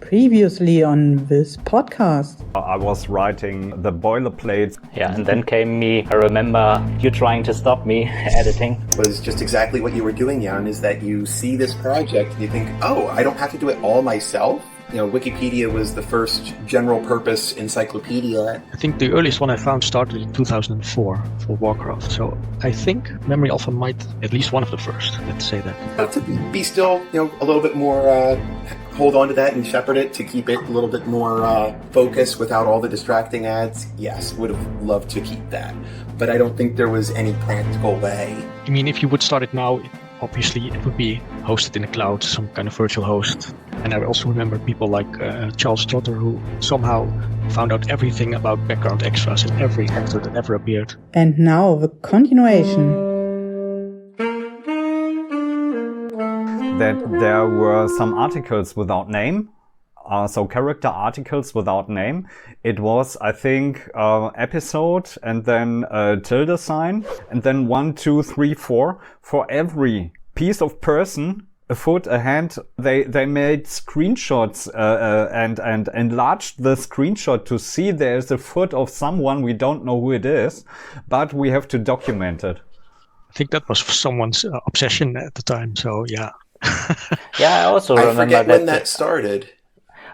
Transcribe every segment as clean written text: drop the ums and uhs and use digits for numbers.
Previously on this podcast. I was writing the boilerplates. Yeah, and then came me. I remember you trying to stop me editing. Was just exactly what you were doing, Jan, is that you see this project and you think, oh, I don't have to do it all myself. You know, Wikipedia was the first general purpose encyclopedia. I think the earliest one I found started in 2004 for Warcraft. So I think Memory Alpha might at least one of the first. Let's say that. But to be still, a little bit more, hold on to that and shepherd it to keep it a little bit more focused without all the distracting ads. Yes, would have loved to keep that. But I don't think there was any practical way. I mean, if you would start it now, obviously it would be hosted in the cloud, some kind of virtual host. And I also remember people like Charles Trotter, who somehow found out everything about background extras in every actor that ever appeared. And now the continuation. That there were some articles without name, so character articles without name. It was, I think, episode and then tilde sign and then 1, 2, 3, 4 for every piece of person. A foot, a hand, they made screenshots and enlarged the screenshot to see there's a foot of someone, we don't know who it is, but we have to document it. I think that was someone's obsession at the time, so yeah. Yeah, I also remember forget when that started.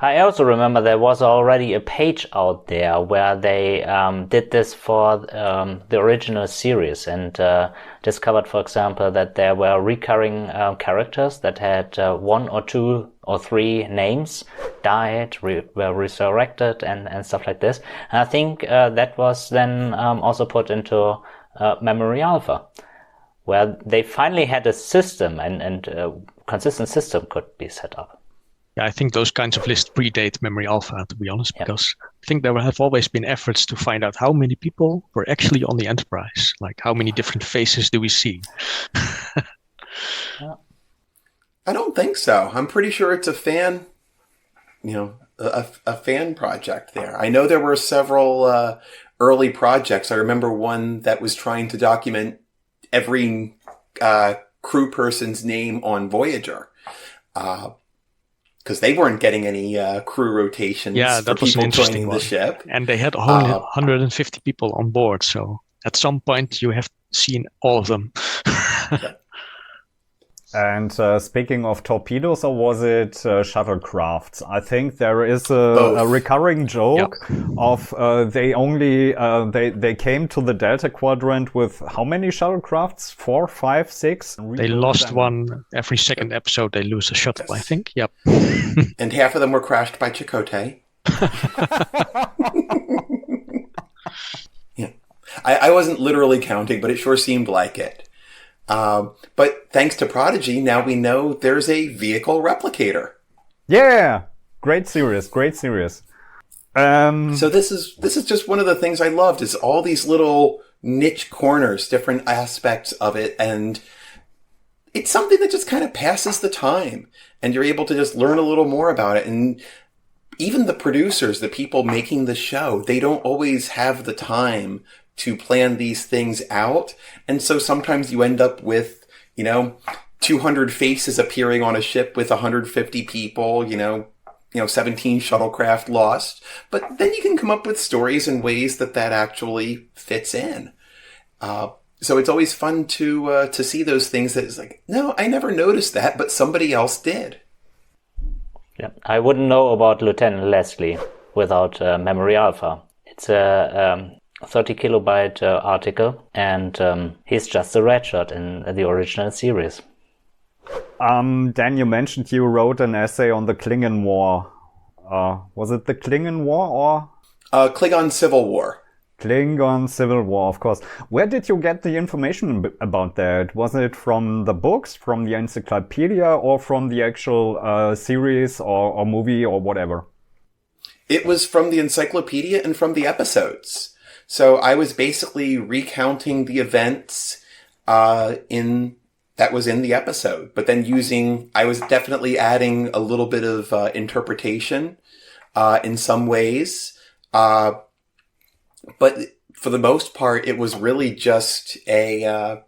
I also remember there was already a page out there where they did this for the original series and discovered, for example, that there were recurring characters that had 1 or 2 or 3 names, died, were resurrected and stuff like this. And I think that was then also put into Memory Alpha, where they finally had a system and a consistent system could be set up. Yeah, I think those kinds of lists predate Memory Alpha, to be honest, because I think there have always been efforts to find out how many people were actually on the Enterprise. Like, how many different faces do we see? I don't think so. I'm pretty sure it's a fan, a fan project there. I know there were several early projects. I remember one that was trying to document every crew person's name on Voyager. Because they weren't getting any crew rotations for people joining the ship. And they had only 150 people on board, so at some point you have seen all of them. Yeah. And speaking of torpedoes, or was it shuttlecrafts? I think there is a recurring joke of they only they came to the Delta Quadrant with how many shuttlecrafts? 4, 5, 6? They lost one every second episode. They lose a shuttle, I think. Yep. And half of them were crashed by Chakotay. Yeah, I wasn't literally counting, but it sure seemed like it. But thanks to Prodigy, now we know there's a vehicle replicator. Yeah, great series. So this is just one of the things I loved is all these little niche corners, different aspects of it, and it's something that just kind of passes the time, and you're able to just learn a little more about it. And even the producers, the people making the show, they don't always have the time to plan these things out. And so sometimes you end up with, 200 faces appearing on a ship with 150 people, 17 shuttlecraft lost. But then you can come up with stories and ways that actually fits in. So it's always fun to see those things that is like, no, I never noticed that, but somebody else did. Yeah, I wouldn't know about Lieutenant Leslie without Memory Alpha. It's a 30 kilobyte article, and he's just a redshirt in the original series. Dan, you mentioned you wrote an essay on the Klingon War. Was it the Klingon War or? Klingon Civil War. Klingon Civil War, of course. Where did you get the information about that? Was it from the books, from the encyclopedia, or from the actual series or movie or whatever? It was from the encyclopedia and from the episodes. So I was basically recounting the events that was in the episode, but then I was definitely adding a little bit of interpretation in some ways. But for the most part, it was really just a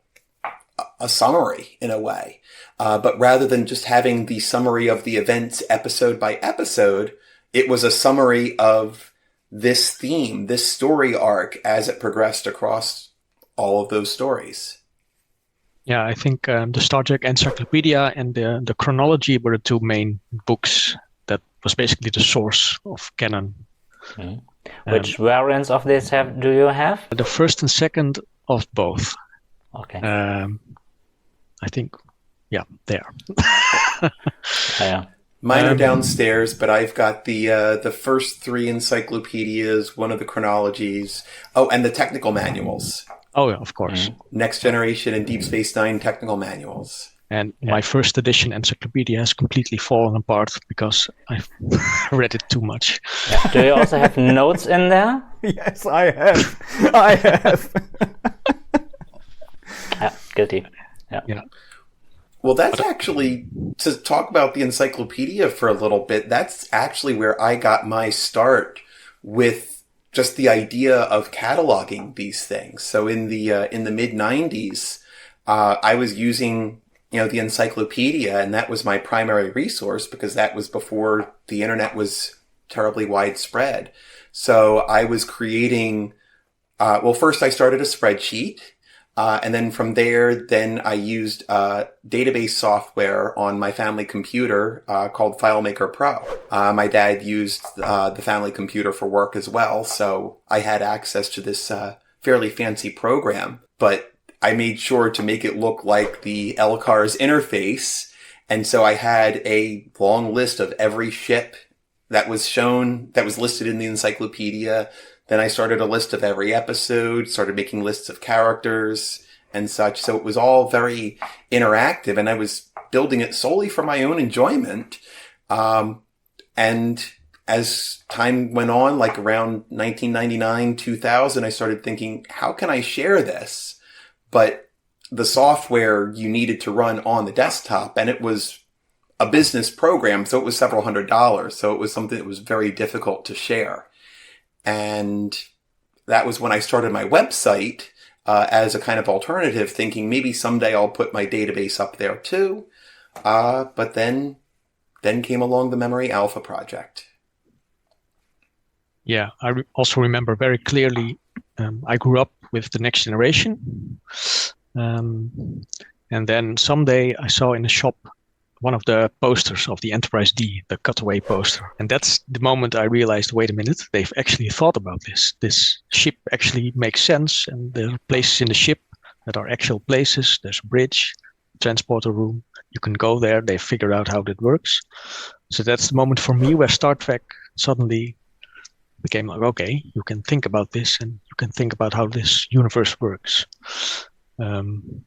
a summary in a way. But rather than just having the summary of the events episode by episode, it was a summary of this theme, this story arc as it progressed across all of those stories. Yeah, I think the Star Trek Encyclopedia and the Chronology were the two main books that was basically the source of canon. Mm. Which variants of this do you have? The first and second of both. Okay. I think, yeah, there. Yeah. Mine are downstairs, but I've got the first three encyclopedias, one of the chronologies. Oh, and the technical manuals. Oh, yeah, of course. Next Generation and Deep Space Nine technical manuals. And my first edition encyclopedia has completely fallen apart because I've read it too much. Yeah. Do you also have notes in there? Yes, I have. I have. Yeah, guilty. Yeah. Well, that's actually, to talk about the encyclopedia for a little bit, that's actually where I got my start with just the idea of cataloging these things. So in the mid-90s, I was using, the encyclopedia, and that was my primary resource because that was before the internet was terribly widespread. So I was creating, first I started a spreadsheet. And then from there, then I used database software on my family computer called FileMaker Pro. My dad used the family computer for work as well, so I had access to this fairly fancy program. But I made sure to make it look like the LCARS interface, and so I had a long list of every ship that was listed in the encyclopedia. Then I started a list of every episode, started making lists of characters and such. So it was all very interactive, and I was building it solely for my own enjoyment. And as time went on, like around 1999, 2000, I started thinking, how can I share this? But the software you needed to run on the desktop, and it was a business program, so it was several $100s. So it was something that was very difficult to share. And that was when I started my website as a kind of alternative, thinking maybe someday I'll put my database up there too. But then came along the Memory Alpha project. Yeah, I also remember very clearly, I grew up with the Next Generation. And then someday I saw in a shop one of the posters of the Enterprise D, the cutaway poster. And that's the moment I realized, wait a minute, they've actually thought about this. This ship actually makes sense, and there are places in the ship that are actual places. There's a bridge, transporter room. You can go there. They figured out how that works. So that's the moment for me where Star Trek suddenly became like, okay, you can think about this, and you can think about how this universe works. And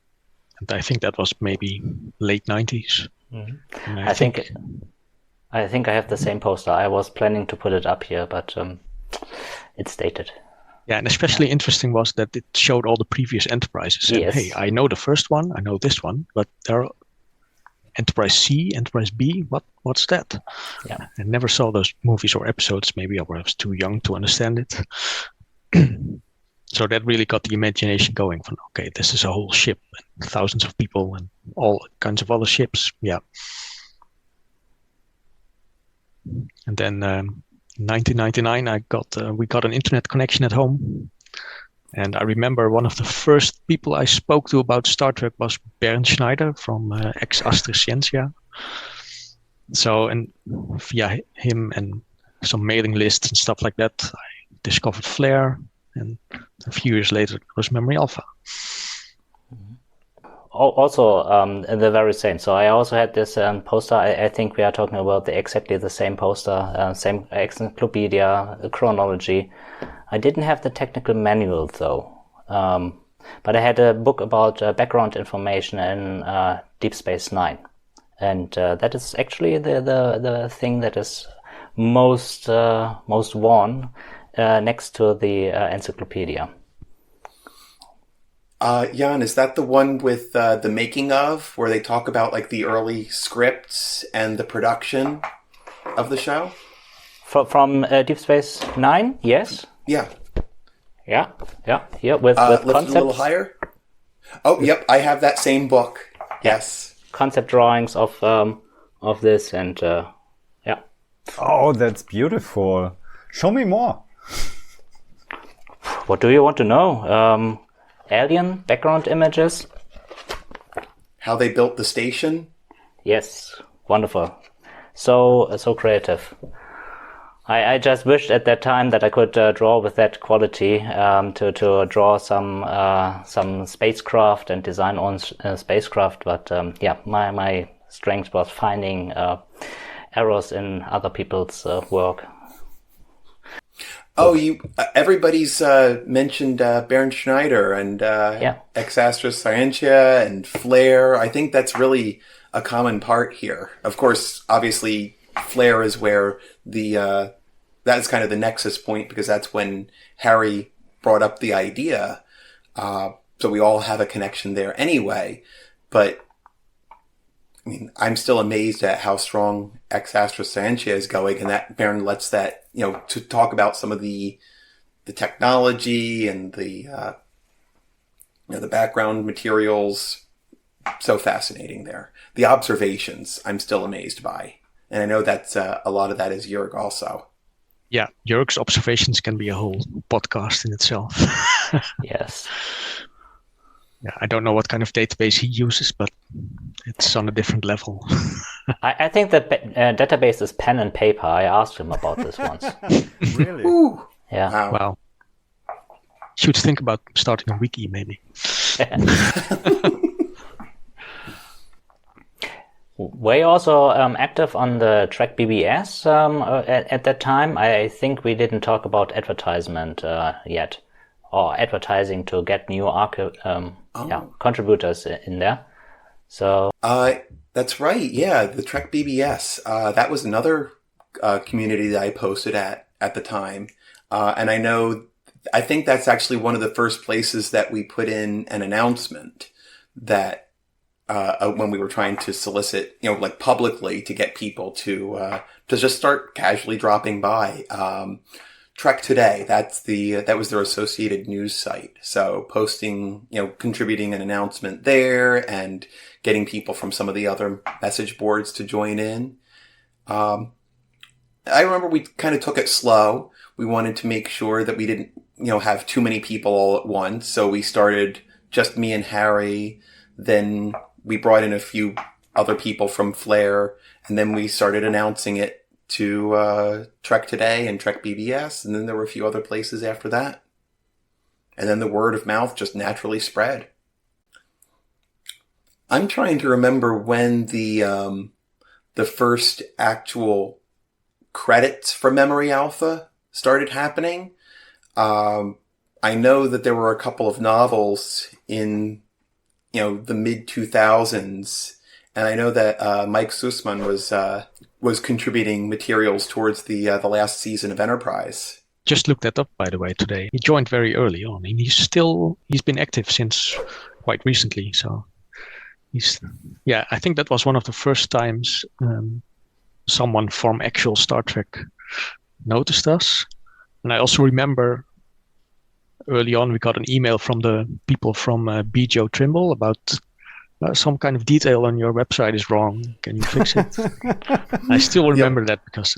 I think that was maybe late 90s. Mm-hmm. I think I have the same poster. I was planning to put it up here, but it's dated. Yeah, and especially interesting was that it showed all the previous Enterprises. Yes. And, hey, I know the first one, I know this one, but there are Enterprise C, Enterprise B. What's that? Yeah, I never saw those movies or episodes. Maybe I was too young to understand it. So that really got the imagination going. From okay, this is a whole ship, and thousands of people, and all kinds of other ships. Yeah. And then in 1999, we got an internet connection at home, and I remember one of the first people I spoke to about Star Trek was Bernd Schneider from ex Astra Scientia. So, and via him and some mailing lists and stuff like that, I discovered Flare. And a few years later, it was Memory Alpha. Also, the very same. So I also had this poster. I think we are talking about exactly the same poster, same encyclopedia, chronology. I didn't have the technical manual though, but I had a book about background information in Deep Space Nine, and that is actually the thing that is most worn. Next to the encyclopedia. Jan, is that the one with the making of, where they talk about like the early scripts and the production of the show? From Deep Space Nine, yes. Yeah. Yeah. Here with lift it concepts. a little higher. Oh, yep, I have that same book. Yes. Concept drawings of this, and yeah. Oh, that's beautiful. Show me more. What do you want to know? Alien background images? How they built the station? Yes, wonderful. So creative. I just wished at that time that I could draw with that quality, to draw some spacecraft and design on spacecraft. But yeah, my strength was finding errors in other people's work. Oh, everybody's mentioned Bernd Schneider and Ex Astra Scientia and Flare. I think that's really a common part here. Of course, obviously, Flare is where that's kind of the nexus point, because that's when Harry brought up the idea. So we all have a connection there anyway. But I mean, I'm still amazed at how strong Ex Astra Scientia is going, and that Bernd lets that, to talk about some of the technology and the background materials. So fascinating there. The observations I'm still amazed by. And I know that's a lot of that is Jörg also. Yeah, Jörg's observations can be a whole podcast in itself. Yes. Yeah, I don't know what kind of database he uses, but it's on a different level. I think the database is pen and paper. I asked him about this once. Really? Ooh. Yeah. Wow. Wow. Should think about starting a wiki, maybe. Were you also active on the Trek BBS at that time? I think we didn't talk about advertisement yet, or advertising to get new contributors in there. So that's right. Yeah, the Trek BBS. That was another community that I posted at the time, and I think that's actually one of the first places that we put in an announcement that. When we were trying to solicit, like publicly to get people to just start casually dropping by. Trek Today, that was their associated news site. So posting, contributing an announcement there and getting people from some of the other message boards to join in. I remember we kind of took it slow. We wanted to make sure that we didn't, have too many people all at once. So we started just me and Harry, then we brought in a few other people from Flare, and then we started announcing it to Trek Today and Trek BBS, and then there were a few other places after that. And then the word of mouth just naturally spread. I'm trying to remember when the first actual credits for Memory Alpha started happening. I know that there were a couple of novels in the mid 2000s, and I know that Mike Sussman was contributing materials towards the last season of Enterprise. Just looked that up, by the way, today. He joined very early on, and he's been active since quite recently. So I think that was one of the first times someone from actual Star Trek noticed us. And I also remember early on, we got an email from the people from B. Joe Trimble about some kind of detail on your website is wrong. Can you fix it? I still remember that because,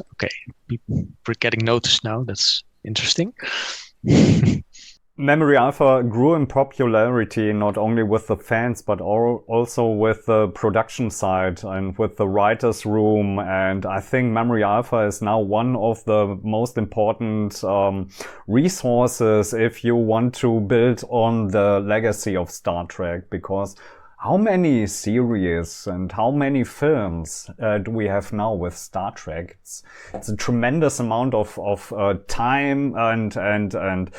people were getting noticed now. That's interesting. Memory Alpha grew in popularity not only with the fans, but also with the production side and with the writers' room. And I think Memory Alpha is now one of the most important resources if you want to build on the legacy of Star Trek, because how many series and how many films do we have now with Star Trek? It's a tremendous amount of time and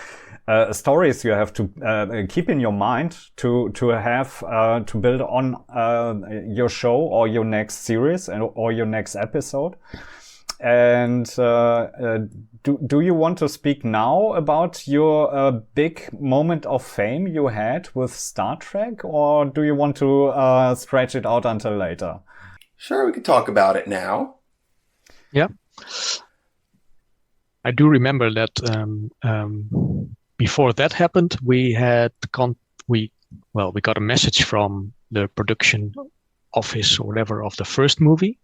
stories you have to keep in your mind to have to build on your show or your next series or your next episode. And do you want to speak now about your big moment of fame you had with Star Trek, or do you want to stretch it out until later? Sure, we could talk about it now. Yeah. I do remember that before that happened, we we got a message from the production office or whatever of the first movie,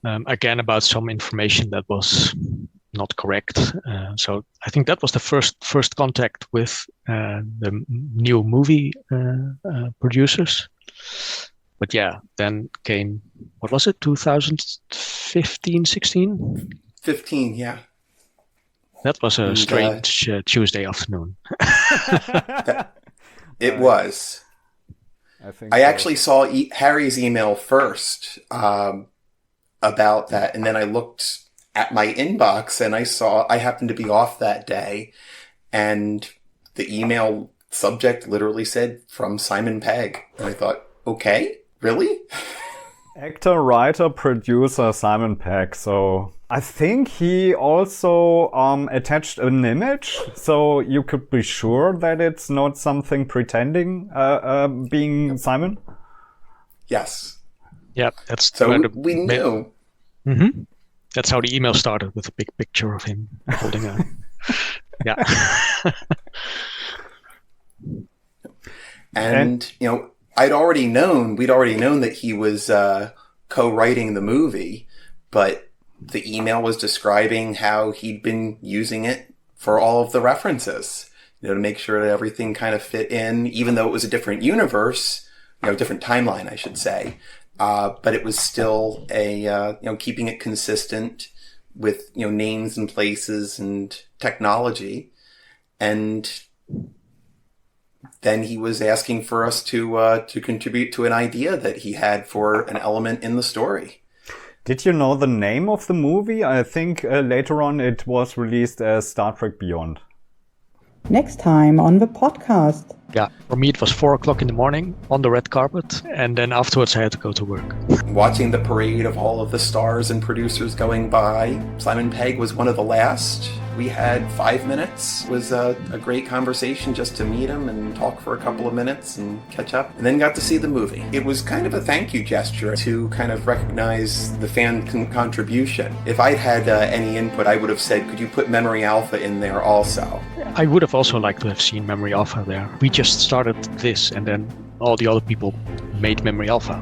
again about some information that was not correct. So I think that was the first contact with the new movie producers. But yeah, then came, what was it, 2015, 16? 15, yeah. That was a strange Tuesday afternoon. It was. I actually saw Harry's email first about that, and then I looked at my inbox and I happened to be off that day, and the email subject literally said, "From Simon Pegg." And I thought, okay, really? Actor, writer, producer Simon Pegg. So I think he also attached an image, so you could be sure that it's not something pretending being Simon. Yes. Yeah, that's so we knew. Mm-hmm. That's how the email started, with a big picture of him holding a. Yeah. And you know, we'd already known that he was co-writing the movie, but the email was describing how he'd been using it for all of the references, you know, to make sure that everything kind of fit in, even though it was a different universe, you know, different timeline, I should say. But it was still keeping it consistent with, you know, names and places and technology. And then he was asking for us to contribute to an idea that he had for an element in the story. Did you know the name of the movie? I think later on it was released as Star Trek Beyond. Next time on the podcast. Yeah, for me it was 4:00 in the morning on the red carpet, and then afterwards I had to go to work. Watching the parade of all of the stars and producers going by, Simon Pegg was one of the last. We had 5 minutes. It was a great conversation just to meet him and talk for a couple of minutes and catch up, and then got to see the movie. It was kind of a thank you gesture to kind of recognize the fan contribution. If I'd had any input, I would have said, could you put Memory Alpha in there also? I would have also liked to have seen Memory Alpha there. We just started this, and then all the other people made Memory Alpha.